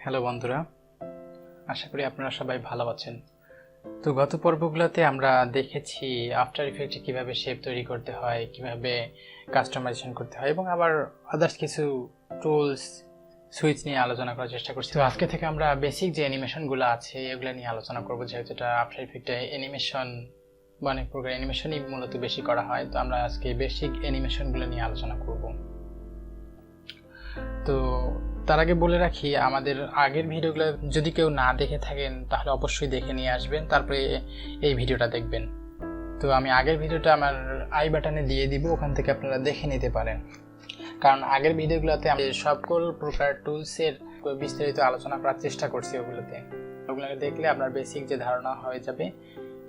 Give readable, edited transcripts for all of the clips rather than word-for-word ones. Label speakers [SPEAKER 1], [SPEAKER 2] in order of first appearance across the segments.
[SPEAKER 1] Hello বন্ধুরা, আশা করি আপনারা সবাই ভালো আছেন। তো গত পর্বগুলোতে আমরা দেখেছি আফটার ইফেক্টে কিভাবে শেপ তৈরি করতে হয়, কিভাবে কাস্টমাইজেশন করতে হয় এবং আবার আদার্স কিছু টুলস সুইচ নিয়ে আলোচনা করার চেষ্টা করছি। তো আজকে থেকে আমরা বেসিক যে অ্যানিমেশনগুলো আছে এগুলো নিয়ে আলোচনা করবো, যেহেতু এটা আফটার ইফেক্টে অ্যানিমেশন বা অনেক প্রকার অ্যানিমেশনই মূলত বেশি করা হয়। তো আমরা আজকে বেসিক অ্যানিমেশনগুলো নিয়ে আলোচনা করব। তো তার আগে বলে রাখি, আমাদের আগের ভিডিওগুলো যদি কেউ না দেখে থাকেন তাহলে অবশ্যই দেখে নিয়ে আসবেন, তারপরে এই ভিডিওটা দেখবেন। তো আমি আগের ভিডিওটা আমার আই বাটনে দিয়ে দিব, ওখান থেকে আপনারা দেখে নিতে পারেন। কারণ আগের ভিডিওগুলোতে আমি সকল প্রকার টুলসের বিস্তারিত আলোচনা করার চেষ্টা করছি। ওগুলোকে দেখলে আপনার বেসিক যে ধারণা হয়ে যাবে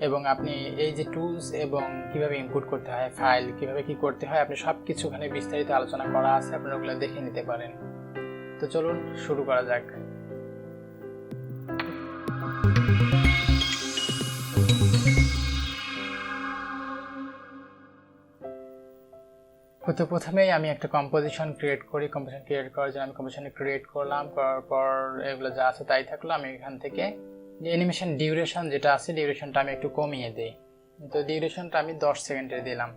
[SPEAKER 1] এবং আপনি এই যে টুলস এবং কিভাবে ইনপুট করতে হয়, ফাইল কিভাবে কি করতে হয়, আপনি সব কিছু ওখানে বিস্তারিত আলোচনা করা আছে, আপনারা ওগুলো দেখে নিতে পারেন। তো চলুন শুরু করা যাক। তো প্রথমেই আমি একটা কম্পোজিশন ক্রিয়েট করি। কম্পোজিশন ক্রিয়েট করার জন্য আমি কম্পোজিশন ক্রিয়েট করলাম, করার পর এগুলো যা আছে তাই থাকলো। আমি এখান থেকে যে অ্যানিমেশন ডিউরেশন যেটা আছে, ডিউরেশনটা আমি একটু কমিয়ে দিই। তো ডিউরেশনটা আমি 10 সেকেন্ডের দিলাম।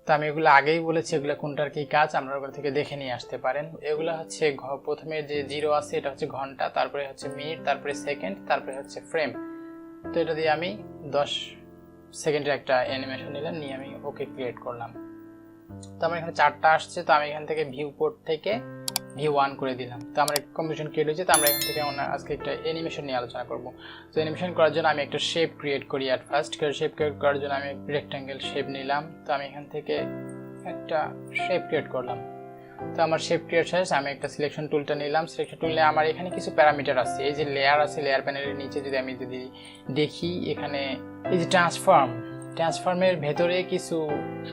[SPEAKER 1] তো আমি এগুলো আগেই বলেছি এগুলো কোনটার কি কাজ, আপনারা ওগুলো থেকে দেখে নিয়ে আসতে পারেন। এগুলো হচ্ছে প্রথমে যে 0 আছে এটা হচ্ছে ঘন্টা, তারপরে হচ্ছে মিনিট, তারপরে সেকেন্ড, তারপরে হচ্ছে ফ্রেম। তো এটা দিয়ে আমি 10 সেকেন্ডের একটা অ্যানিমেশন নিলাম, নিয়ে আমি ওকে ক্রিয়েট করলাম। তো আমার এখানে 4টা আসছে। তো আমি এখান থেকে ভিউ পোর্ট থেকে ভিউ 1 করে দিলাম। তো আমার কম্পোজিশন ক্রিয়েট হয়েছে। তো আমরা এখান থেকে আজকে একটা অ্যানিমেশন নিয়ে আলোচনা করব। তো অ্যানিমেশন করার জন্য আমি একটা শেপ ক্রিয়েট করি। অ্যাট ফার্স্ট শেপ ক্রিয়েট করার জন্য আমি রেক্ট্যাঙ্গেল শেপ নিলাম। তো আমি এখান থেকে একটা শেপ ক্রিয়েট করলাম। তো আমার শেপ ক্রিয়েট শেষ। আমি একটা সিলেকশন টুলটা নিলাম। সিলেকশন টুলে আমার এখানে কিছু প্যারামিটার আছে। এই যে লেয়ার আছে, লেয়ার প্যানেলের নিচে যদি আমি দেখি, এখানে এই যে ট্রান্সফর্মের ভেতরে কিছু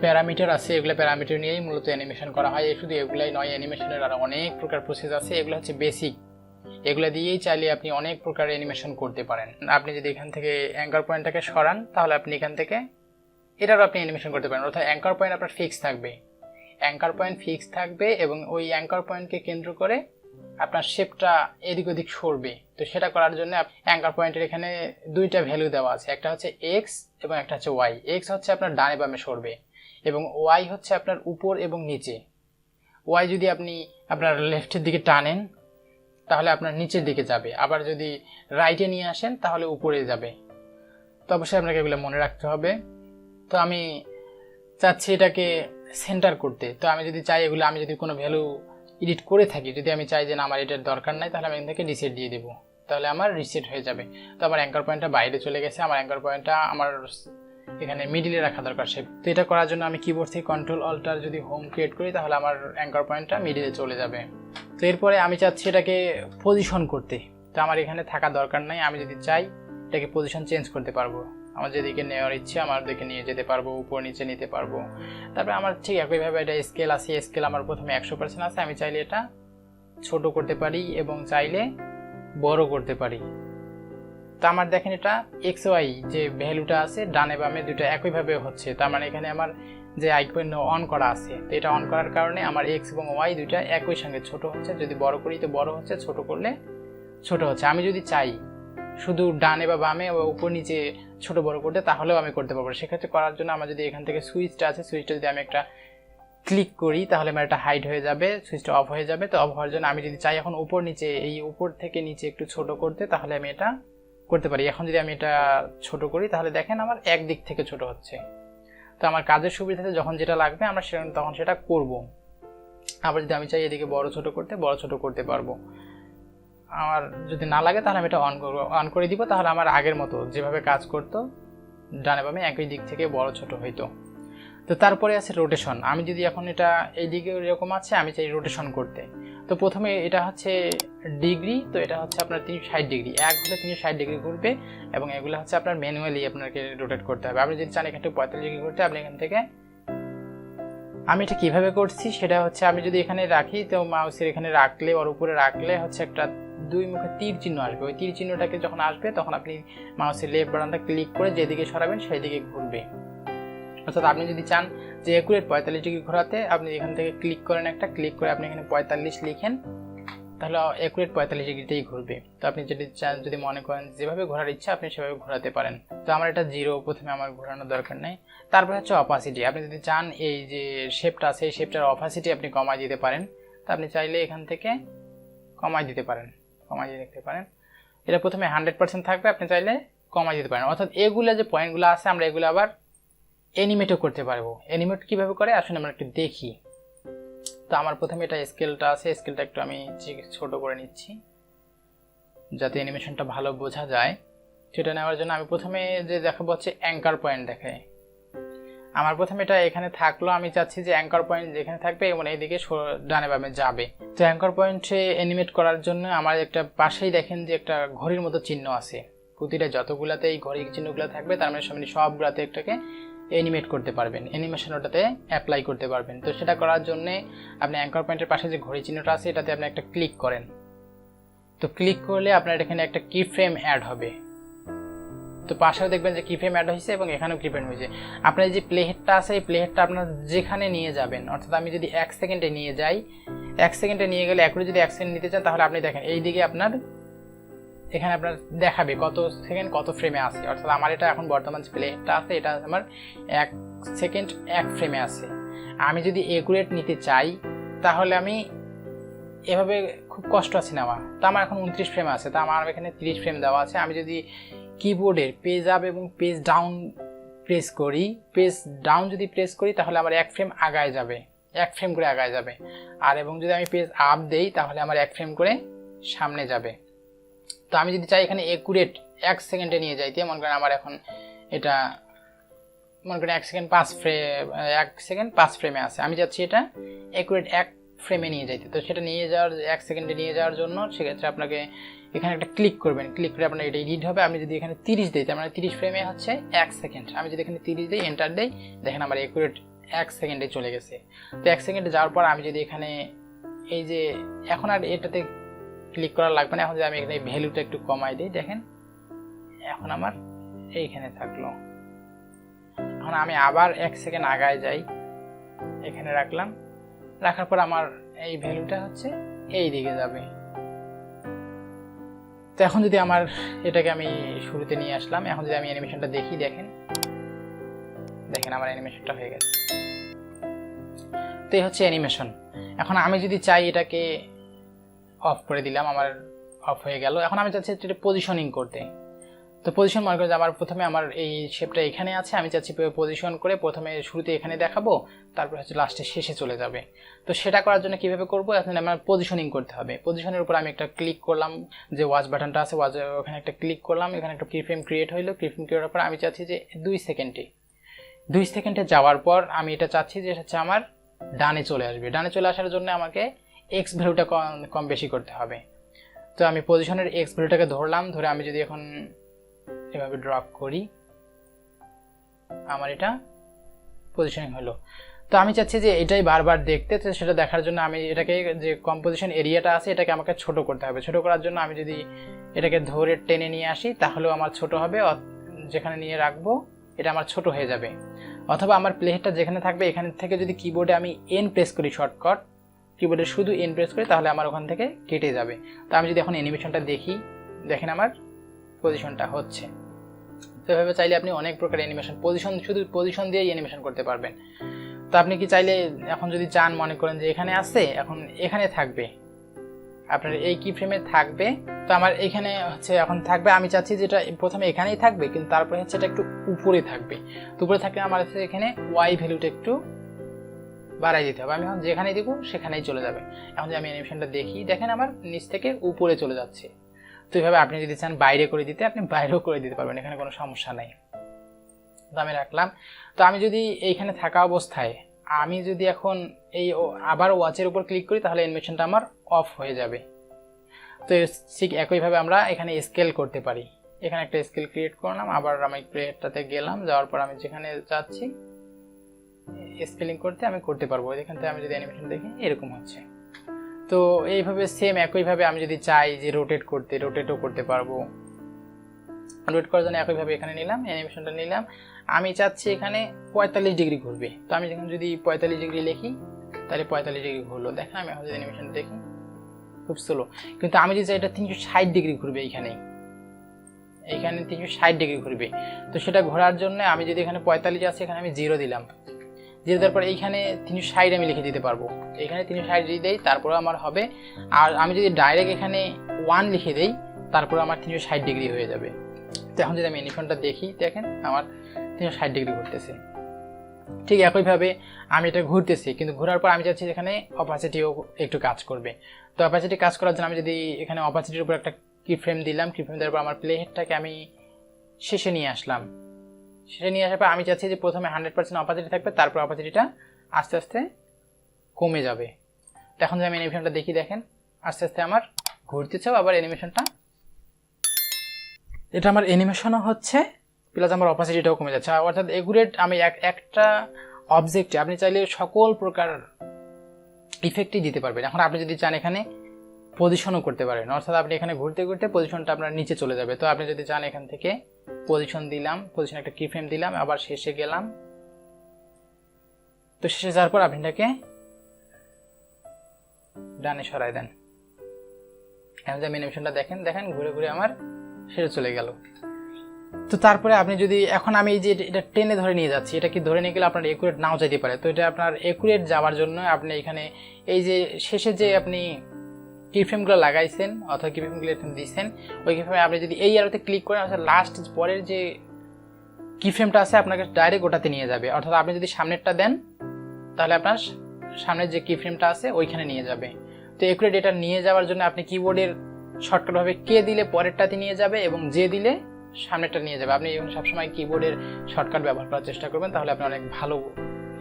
[SPEAKER 1] প্যারামিটার আছে। এগুলো প্যারামিটার নিয়েই মূলত অ্যানিমেশন করা হয়। শুধু এগুলাই নয়, অ্যানিমেশনের আরও অনেক প্রকার প্রসেস আছে। এগুলো হচ্ছে বেসিক, এগুলো দিয়েই চাইলে আপনি অনেক প্রকার অ্যানিমেশন করতে পারেন। আপনি যদি এখান থেকে অ্যাঙ্কার পয়েন্টটাকে সরান, তাহলে আপনি এখান থেকে এটারও আপনি অ্যানিমেশন করতে পারেন। অর্থাৎ অ্যাঙ্কার পয়েন্ট আপনার ফিক্স থাকবে এবং ওই অ্যাঙ্কার পয়েন্টকে কেন্দ্র করে আপনার শেপটা এদিক ওদিক সরবে। তো সেটা করার জন্য অ্যাঙ্কার পয়েন্টের এখানে দুইটা ভ্যালু দেওয়া আছে, একটা হচ্ছে এক্স এবং একটা হচ্ছে ওয়াই। এক্স হচ্ছে আপনার ডানে বামে সরবে এবং ওয়াই হচ্ছে আপনার উপর এবং নিচে। ওয়াই যদি আপনি আপনার লেফটের দিকে টানেন তাহলে আপনার নিচের দিকে যাবে, আবার যদি রাইটে নিয়ে আসেন তাহলে উপরে যাবে। তো অবশ্যই আপনাকে এগুলো মনে রাখতে হবে। তো আমি চাচ্ছি এটাকে সেন্টার করতে। তো আমি যদি চাই এগুলো, আমি যদি কোনো ভ্যালু এডিট করে থাকি, যদি আমি চাই যে না আমার এটার দরকার নাই, তাহলে আমি এখান থেকে রিসেট দিয়ে দেবো, তাহলে আমার রিসেট হয়ে যাবে। তো আমার অ্যাঙ্কার পয়েন্টটা বাইরে চলে গেছে। আমার অ্যাঙ্কার পয়েন্টটা আমার এখানে মিডিলে রাখা দরকার শেপ। তো এটা করার জন্য আমি কিবোর্ড থেকে কন্ট্রোল অল্টার যদি হোম ক্রিয়েট করি, তাহলে আমার অ্যাঙ্কার পয়েন্টটা মিডিলে চলে যাবে। তো এরপরে আমি চাচ্ছি এটাকে পজিশন করতে। তো আমার এখানে থাকা দরকার নাই, আমি যদি চাই এটাকে পজিশন চেঞ্জ করতে পারবো। আমার যেদিকে নেওয়ার ইচ্ছে আমার দিকে নিয়ে যেতে পারবো, উপর নিচে নিতে পারবো। তারপরে আমার ঠিক একইভাবে এটা স্কেল আছে। স্কেল আমার প্রথমে 100% আছে। আমি চাইলে এটা ছোট করতে পারি এবং চাইলে বড় করতে পারি। তো আমার দেখেন এটা এক্স ওয়াই যে ভ্যালুটা আছে ডানে বামে দুটো একইভাবে হচ্ছে। তার মানে এখানে আমার যে আইকন অন করা আছে, তো এটা অন করার কারণে আমার এক্স এবং ওয়াই দুইটা একই সঙ্গে ছোট হচ্ছে। যদি বড় করি তো বড় হচ্ছে, ছোট করলে ছোট হচ্ছে। আমি যদি চাই শুধু ডানে বা বামে বা উপর নিচে ছোট বড় করতে, তাহলেও আমি করতে পারবো। সেক্ষেত্রে করার জন্য আমার যদি এখান থেকে সুইচটা আছে, সুইচটা যদি আমি একটা ক্লিক করি তাহলে আমার এটা হাইড হয়ে যাবে, সুইচটা অফ হয়ে যাবে। তো অফ হওয়ার জন্য আমি যদি চাই এখন উপর নিচে, এই উপর থেকে নিচে একটু ছোট করতে, তাহলে আমি এটা করতে পারি। এখন যদি আমি এটা ছোট করি তাহলে দেখেন আমার একদিক থেকে ছোট হচ্ছে। তো আমার কাজের সুবিধাতে যখন যেটা লাগবে আমরা তখন সেটা করব। আবার যদি আমি চাই এদিকে বড় ছোট করতে পারবো। আমার যদি না লাগে তাহলে আমি এটা অন করে দিব, তাহলে আমার আগের মতো যেভাবে কাজ করতো ডানে বামে একই দিক থেকে বড় ছোট হইতো। তো তারপরে আছে রোটেশন। আমি যদি এখন এটা এই দিকে এরকম আছে, আমি চাই রোটেশন করতে। তো প্রথমে এটা হচ্ছে ডিগ্রি, তো এটা হচ্ছে আপনার 360 ডিগ্রি, এক হলে 360 ডিগ্রি ঘুরবে এবং এগুলো হচ্ছে আপনার ম্যানুয়ালি আপনাকে রোটেট করতে হবে। আপনি যদি চান এখান থেকে 45 ডিগ্রি ঘুরতে, আপনি এখান থেকে, আমি এটা কিভাবে করছি সেটা হচ্ছে, আমি যদি এখানে রাখি তো মাউসের এখানে রাখলে ওর উপরে রাখলে হচ্ছে একটা দুই মুখে তীর চিহ্ন আসবে। ওই তীর চিহ্নটাকে যখন আসবে তখন আপনি মাউসের লেফট বাটনটা ক্লিক করে যেদিকে সরাবেন সেই দিকে ঘুরবে। অর্থাৎ আপনি যদি চান যে একুরেট 45 ডিগ্রি ঘোরাতে, আপনি এখান থেকে ক্লিক করেন, একটা ক্লিক করে আপনি এখানে 45 লিখেন, তাহলে অ্যাকুরেট 45 ডিগ্রিতেই ঘুরবে। তো আপনি যদি চান, যদি মনে করেন যেভাবে ঘোরার ইচ্ছা আপনি সেভাবে ঘোরাতে পারেন। তো আমার এটা 0, প্রথমে আমার ঘোরানোর দরকার নেই। তারপর হচ্ছে অপাসিটি। আপনি যদি চান এই যে শেপটা আছে এই শেপটার অপাসিটি আপনি কমাই দিতে পারেন। তো আপনি চাইলে এখান থেকে কমাই দিতে পারেন, কমাই দিয়ে দেখতে পারেন। এটা প্রথমে 100% থাকবে, আপনি চাইলে কমাই দিতে পারেন। অর্থাৎ এগুলো যে পয়েন্টগুলো আছে আমরা এগুলো আবার অ্যানিমেটও করতে পারবো। অ্যানিমেট কিভাবে করে আসলে আমরা একটু দেখি। তো আমার প্রথমে এটা স্কেলটা আছে, স্কেলটা একটু আমি ছোট করে নিচ্ছি যাতে অ্যানিমেশনটা ভালো বোঝা যায়। সেটা নেওয়ার জন্য আমি প্রথমে যে দেখাবো হচ্ছে অ্যাঙ্কার পয়েন্ট দেখাই। আমার প্রথমে এটা এখানে থাকলো, আমি চাচ্ছি যে অ্যাঙ্কার পয়েন্ট যেখানে থাকবে এবং এইদিকে ডানে বামে যাবে। তো অ্যাঙ্কার পয়েন্টে অ্যানিমেট করার জন্য আমার একটা পাশেই দেখেন যে একটা ঘড়ির মতো চিহ্ন আছে। প্রতিটা যতগুলাতে এই ঘড়ির চিহ্নগুলো থাকবে তার মানে সামনে সবগুলাতে একটাকে অ্যানিমেট করতে পারবেন, অ্যানিমেশন ওটাতে অ্যাপ্লাই করতে পারবেন। তো সেটা করার জন্য আপনি অ্যাঙ্কার পয়েন্টের পাশে যে ঘড়ি চিহ্নটা আছে এটাতে আপনি একটা ক্লিক করেন। তো ক্লিক করলে আপনার এখানে একটা কি ফ্রেম অ্যাড হবে। তো পাশেও দেখবেন যে কি ফ্রেম অ্যাড হয়েছে এবং এখানেও কি ফ্রেম হয়েছে। আপনার যে প্লে হেডটা আছে এই প্লে হেডটা আপনার যেখানে নিয়ে যাবেন, অর্থাৎ আমি যদি 1 সেকেন্ডে নিয়ে যাই, 1 সেকেন্ডে নিয়ে গেলে একটু যদি 1 সেকেন্ড নিতে চান তাহলে আপনি দেখেন এই দিকে আপনার এখানে আপনার দেখাবে কত সেকেন্ড কত ফ্রেমে আছে। অর্থাৎ আমার এটা এখন বর্তমান প্লে হেডটা আছে এটা আমার 1 সেকেন্ড 1 ফ্রেমে আছে। আমি যদি একুরেট নিতে চাই তাহলে আমি এভাবে খুব কষ্ট আছে নেওয়া। তো আমার এখন 29 ফ্রেম আছে, তো আমার এখানে 30 ফ্রেম দেওয়া আছে। আমি যদি কিবোর্ডের পেজ আপ এবং পেজ ডাউন প্রেস করি, পেজ ডাউন যদি প্রেস করি তাহলে আমার 1 ফ্রেম আগায় যাবে, 1 ফ্রেম করে আগায় যাবে। আর এবং যদি আমি পেজ আপ দেই তাহলে আমার 1 ফ্রেম করে সামনে যাবে। তো আমি যদি চাই এখানে একুরেট 1 সেকেন্ডে নিয়ে যাইতে, মনে করেন আমার এখন এটা মনে করেন 1 সেকেন্ড 5 ফ্রেমে আছে, আমি যাচ্ছি এটা একুরেট 1 ফ্রেমে নিয়ে যাইতে। তো সেটা নিয়ে যাওয়ার 1 সেকেন্ডে নিয়ে যাওয়ার জন্য সেক্ষেত্রে আপনাকে এখানে একটা ক্লিক করবেন, ক্লিক করে আপনার এটা এডিট হবে। আমি যদি এখানে 30 দিই তার মানে 30 ফ্রেমে হচ্ছে 1 সেকেন্ড। আমি যদি এখানে 30 দিই এন্টার দিই দেখেন আমার একুরেট 1 সেকেন্ডে চলে গেছে। তো 1 সেকেন্ডে যাওয়ার পর আমি যদি এখানে এই যে এখন আর এটাতে ক্লিক করা লাগবে না, এখন যদি আমি এখানে ভ্যালুটা একটু কমাই দিই দেখেন এখন আমার এইখানে থাকলো। এখন আমি আবার 1 সেকেন্ড আগায় যাই, এখানে রাখলাম, রাখার পর আমার এই ভ্যালুটা হচ্ছে এই দিকে যাবে। তো এখন যদি আমার এটাকে আমি শুরুতে নিয়ে আসলাম, এখন যদি আমি অ্যানিমেশনটা দেখি দেখেন আমার অ্যানিমেশনটা হয়ে গেছে। তো এই হচ্ছে অ্যানিমেশন। এখন আমি যদি চাই এটাকে অফ করে দিলাম, আমার অফ হয়ে গেল। এখন আমি চাচ্ছি এটা পজিশনিং করতে। তো পজিশন মনে করি যে আমার প্রথমে আমার এই শেপটা এখানে আছে, আমি চাচ্ছি পজিশন করে প্রথমে শুরুতে এখানে দেখাবো, তারপর হচ্ছে লাস্টে শেষে চলে যাবে। তো সেটা করার জন্য কিভাবে করবো, এখন আমার পজিশনিং করতে হবে। পজিশনের উপর আমি একটা ক্লিক করলাম, যে ওয়াচ বাটনটা আছে ওখানে একটা ক্লিক করলাম, এখানে একটা কিফ্রেম ক্রিয়েট হইলো। কিফ্রেম ক্রিয়েট হওয়ার পর আমি চাচ্ছি যে 2 সেকেন্ডে যাওয়ার পর আমি এটা চাচ্ছি যে হচ্ছে আমার ডানে চলে আসবে। ডানে চলে আসার জন্য আমাকে এক্স ভ্যালুটা কম বেশি করতে হবে। তো আমি পজিশনের এক্স ভ্যালুটাকে ধরলাম, ধরে আমি যদি এখন এভাবে ড্রপ করি আমার এটা পজিশনিং হলো। তো আমি চাচ্ছি যে এটাই বারবার দেখতে, তো সেটা দেখার জন্য আমি এটাকে যে কম্পোজিশন এরিয়াটা আছে এটাকে আমাকে ছোট করতে হবে। ছোট করার জন্য আমি যদি এটাকে ধরে টেনে নিয়ে আসি তাহলেও আমার ছোট হবে, যেখানে নিয়ে রাখবো এটা আমার ছোট হয়ে যাবে। অথবা আমার প্লেটটা যেখানে থাকবে এখান থেকে যদি কিবোর্ডে আমি এন প্রেস করি, শর্টকাট কিবোর্ডে শুধু এন প্রেস করি তাহলে আমার ওখান থেকে কেটে যাবে। তো আমি যদি এখন অ্যানিমেশনটা দেখি দেখেন আমার পজিশনটা হচ্ছে। তো এভাবে চাইলে আপনি অনেক প্রকার অ্যানিমেশন শুধু পজিশন দিয়েই অ্যানিমেশন করতে পারবেন। তো আপনি কি চাইলে এখন যদি চান, মনে করেন যে এখানে আছে, এখন এখানে থাকবে, আপনার এই কি ফ্রেমে থাকবে। তো আমার এখানে হচ্ছে এখন থাকবে, আমি চাচ্ছি যেটা প্রথমে এখানেই থাকবে কিন্তু তারপরে হচ্ছে এটা একটু উপরে থাকবে। তো উপরে থাকলে আমার হচ্ছে এখানে ওয়াই ভ্যালুটা একটু বাড়াই দিতে হবে। আমি এখন যেখানেই দিব সেখানেই চলে যাবে। এখন যদি আমি অ্যানিমেশনটা দেখি দেখেন আমার নিচ থেকে উপরে চলে যাচ্ছে। তো এইভাবে আপনি যদি চান বাইরে করে দিতে আপনি বাইরেও করে দিতে পারবেন, এখানে কোনো সমস্যা নাই। তো আমি রাখলাম। তো আমি যদি এইখানে থাকা অবস্থায় আমি যদি এখন এই আবার ওয়াচের উপর ক্লিক করি তাহলে অ্যানিমেশনটা আমার অফ হয়ে যাবে। তো ঠিক একইভাবে আমরা এখানে স্কেল করতে পারি। এখানে একটা স্কেল ক্রিয়েট করলাম, আবার আমি ক্রিয়েটটাতে গেলাম, যাওয়ার পর আমি যেখানে যাচ্ছি স্কেলিং করতে আমি করতে পারবো। এখান থেকে আমি যদি অ্যানিমেশন দেখি এরকম হচ্ছে। তো এইভাবে সেম একইভাবে আমি যদি চাই যে রোটেট করতে, রোটেটও করতে পারবো। রোটেট করার জন্য একইভাবে এখানে নিলাম, অ্যানিমেশনটা নিলাম, আমি চাচ্ছি এখানে 45 ডিগ্রি ঘুরবে। তো আমি যখন যদি 45 ডিগ্রি লিখি তাহলে 45 ডিগ্রি ঘুরলো। দেখেন আমি এখন যদি অ্যানিমেশন দেখি খুব স্লো। কিন্তু আমি যদি চাই এটা 360 ডিগ্রি ঘুরবে, এইখানে 360 ডিগ্রি ঘুরবে। তো সেটা ঘোরার জন্য আমি যদি এখানে 45 আছে, এখানে আমি 0 দিলাম, 0 দেওয়ার পর এইখানে 360 আমি লিখে দিতে পারবো। এখানে 360 যদি দেই তারপরে আমার হবে। আর আমি যদি ডাইরেক্ট এখানে 1 লিখে দেই তারপরে আমার 360 ডিগ্রি হয়ে যাবে। তো এখন যদি আমি অ্যানিমেশনটা দেখি, দেখেন আমার 360 ডিগ্রি ঘুরতেছে। ঠিক একইভাবে আমি এটা ঘুরতেছি, কিন্তু ঘোরার পর আমি চাচ্ছি এখানে অপাসিটিও একটু কাজ করবে। তো অপাসিটি কাজ করার জন্য আমি যদি এখানে অপাসিটির উপর একটা কি ফ্রেম দিলাম, কি ফ্রেম দেওয়ার পর আমার প্লে হেডটাকে আমি শেষে নিয়ে আসলাম। শেষে নিয়ে আসার পর আমি চাচ্ছি যে প্রথমে 100% অপাসিটি থাকবে, তারপর অপাসিটিটা আস্তে আস্তে কমে যাবে। তো এখন যদি আমি অ্যানিমেশনটা দেখি, দেখেন আস্তে আস্তে আমার ঘুরতেছেও, আবার অ্যানিমেশনটা, এটা আমার অ্যানিমেশনও হচ্ছে প্লাস আমার অপাসিটিটাও কমে যাচ্ছে। অর্থাৎ এগুরেট আমি একটা অবজেক্টে আপনি চাইলে সকল প্রকার ইফেক্টই দিতে পারবেন। এখন আপনি যদি চান এখানে পজিশনও করতে পারেন, অর্থাৎ আপনি এখানে ঘুরতে ঘুরতে পজিশনটা আপনার নিচে চলে যাবে। তো আপনি যদি চান এখান থেকে পজিশন দিলাম, পজিশন একটা কি ফ্রেম দিলাম, আবার শেষে গেলাম। তো শেষে যাওয়ার পর আপনি এটাকে ডানে সরাই দেন। এখন যে অ্যানিমেশনটা দেখেন, দেখেন ঘুরে ঘুরে আমার শেষে চলে গেল। তো তারপরে আপনি যদি এখন আমি এই যে এটা টেনে ধরে নিয়ে যাচ্ছি, এটা কি ধরে নিয়ে গেলে আপনার একুরেট নাও যেতে পারে। তো এটা আপনার একুরেট যাওয়ার জন্য আপনি এখানে এই যে শেষে যে আপনি কিফ্রেমগুলো লাগাইছেন অথবা কিফ্রেমগুলো এখানে দিয়েছেন, ওই কিফ্রেমে আপনি যদি এই আরোতে ক্লিক করেন, অর্থাৎ লাস্ট পরের যে কিফ্রেমটা আছে আপনাকে ডাইরেক্ট ওটাতে নিয়ে যাবে। অর্থাৎ আপনি যদি সামনেরটা দেন তাহলে আপনার সামনের যে কিফ্রেমটা আছে ওইখানে নিয়ে যাবে। তো একুরেট এটা নিয়ে যাওয়ার জন্য আপনি কিবোর্ডের শর্টকাটভাবে কে দিলে পরেরটাতে নিয়ে যাবে এবং যে দিলে সামনেটা নিয়ে যাবে। আপনি সবসময় কিবোর্ডের শর্টকাট ব্যবহার করার চেষ্টা করবেন, তাহলে আপনি অনেক ভালো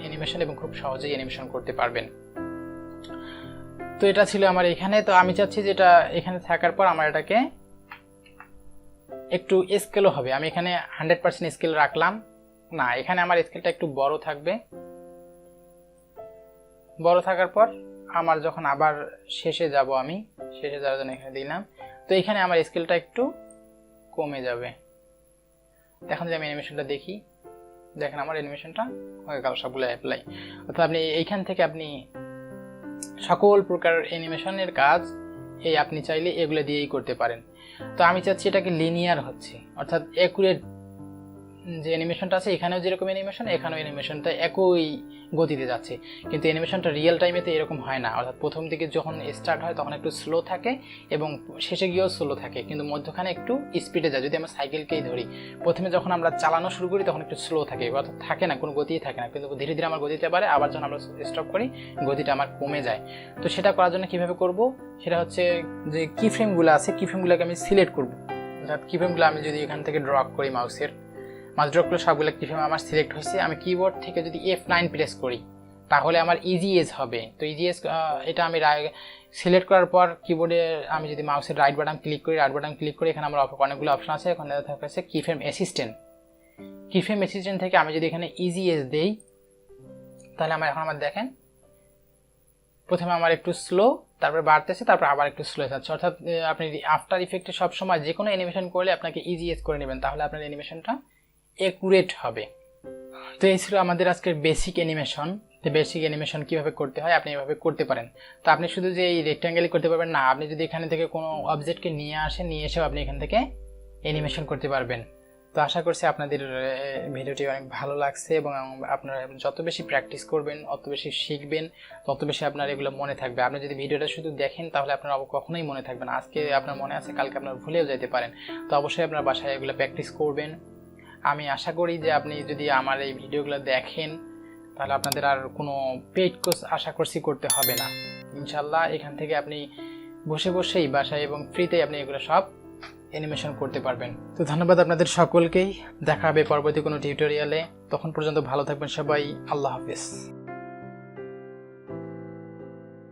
[SPEAKER 1] অ্যানিমেশন এবং খুব সহজেই অ্যানিমেশন করতে পারবেন। তো এটা ছিল আমার এখানে। তো আমি চাচ্ছি যে এটা এখানে থাকার পর আমার এটাকে একটু স্কেলও হবে। আমি এখানে 100% স্কেল রাখলাম না, এখানে আমার স্কেলটা একটু বড় থাকবে। বড় থাকার পর আমার যখন আবার শেষে যাব, আমি শেষে যাওয়ার জন্য এখানে দিলাম, তো এখানে আমার স্কেলটা একটু কমে যাবে। এখন যদি আমি অ্যানিমেশনটা দেখি, দেখেন আমার অ্যানিমেশনটা হয়ে গেল সবগুলো অ্যাপ্লাই। অর্থাৎ আপনি এইখান থেকে আপনি সকল প্রকার অ্যানিমেশনের কাজ এই আপনি চাইলে এগুলো দিয়েই করতে পারেন। তো আমি চাচ্ছি এটাকে লিনিয়ার হচ্ছে, অর্থাৎ একুরেট যে অ্যানিমেশনটা আছে এখানেও যেরকম অ্যানিমেশন, এখানেও অ্যানিমেশনটা একই গতিতে যাচ্ছে। কিন্তু অ্যানিমেশনটা রিয়েল টাইমেতে এরকম হয় না। অর্থাৎ প্রথম দিকে যখন স্টার্ট হয় তখন একটু স্লো থাকে এবং শেষে গিয়েও স্লো থাকে, কিন্তু মধ্যখানে একটু স্পিডে যায়। যদি আমরা সাইকেলকেই ধরি, প্রথমে যখন আমরা চালানো শুরু করি তখন একটু স্লো থাকে, অর্থাৎ থাকে না, কোনো গতিই থাকে না, কিন্তু ধীরে ধীরে আমার গতিতে বাড়ে, আবার যখন আমরা স্টপ করি গতিটা আমার কমে যায়। তো সেটা করার জন্য কীভাবে করব, সেটা হচ্ছে যে কি ফ্রেমগুলো আছে, কি ফ্রেমগুলোকে আমি সিলেক্ট করব। অর্থাৎ কি ফ্রেমগুলো আমি যদি এখান থেকে ড্র করি, মাউস ড্র করলে সবগুলো কি ফ্রেম আমার সিলেক্ট হয়েছে। আমি কিবোর্ড থেকে যদি F9 প্রেস করি তাহলে আমার ইজি এজ হবে। তো ইজি এজ এটা আমি সিলেক্ট করার পর কিবোর্ডে আমি যদি মাউসের রাইট বাটন ক্লিক করি, এখানে আমার অনেকগুলো অপশন আছে। এখানে থাকছে কিফ্রেম অ্যাসিস্ট্যান্ট থেকে আমি যদি এখানে ইজি এজ দেই তাহলে আমার দেখেন প্রথমে আমার একটু স্লো, তারপরে বাড়তেছে, তারপর আবার একটু স্লো যাচ্ছে। অর্থাৎ আপনি আফটার ইফেক্টে সবসময় যে কোনো অ্যানিমেশন করলে আপনাকে ইজি এজ করে নেবেন, তাহলে আপনার অ্যানিমেশনটা একুরেট হবে। তো এই ছিল আমাদের আজকের বেসিক অ্যানিমেশন। তো বেসিক অ্যানিমেশন কীভাবে করতে হয় আপনি এভাবে করতে পারেন। তো আপনি শুধু যে এই রেক্ট্যাঙ্গেলই করতে পারবেন না, আপনি যদি এখানে থেকে কোনো অবজেক্টকে নিয়ে এসেও আপনি এখান থেকে অ্যানিমেশন করতে পারবেন। তো আশা করছি আপনাদের ভিডিওটি অনেক ভালো লাগছে এবং আপনারা যত বেশি প্র্যাকটিস করবেন, অত বেশি শিখবেন, তত বেশি আপনার এগুলো মনে থাকবে। আপনি যদি ভিডিওটা শুধু দেখেন তাহলে আপনার কখনোই মনে থাকবে না। আজকে আপনার মনে আছে, কালকে আপনার ভুলেও যেতে পারেন। তো অবশ্যই আপনার বাসায় এগুলো প্র্যাকটিস করবেন। আমি আশা করি যে আপনি যদি আমার এই ভিডিওগুলো দেখেন তাহলে আপনাদের আর কোনো পেইড কোর্স আশা করছি করতে হবে না। ইনশাল্লাহ এখান থেকে আপনি বসেই বাসায় এবং ফ্রিতেই আপনি এগুলো সব অ্যানিমেশন করতে পারবেন। তো ধন্যবাদ আপনাদের সকলকেই। দেখা হবে পরবর্তী কোনো টিউটোরিয়ালে। তখন পর্যন্ত ভালো থাকবেন সবাই। আল্লাহ হাফেজ।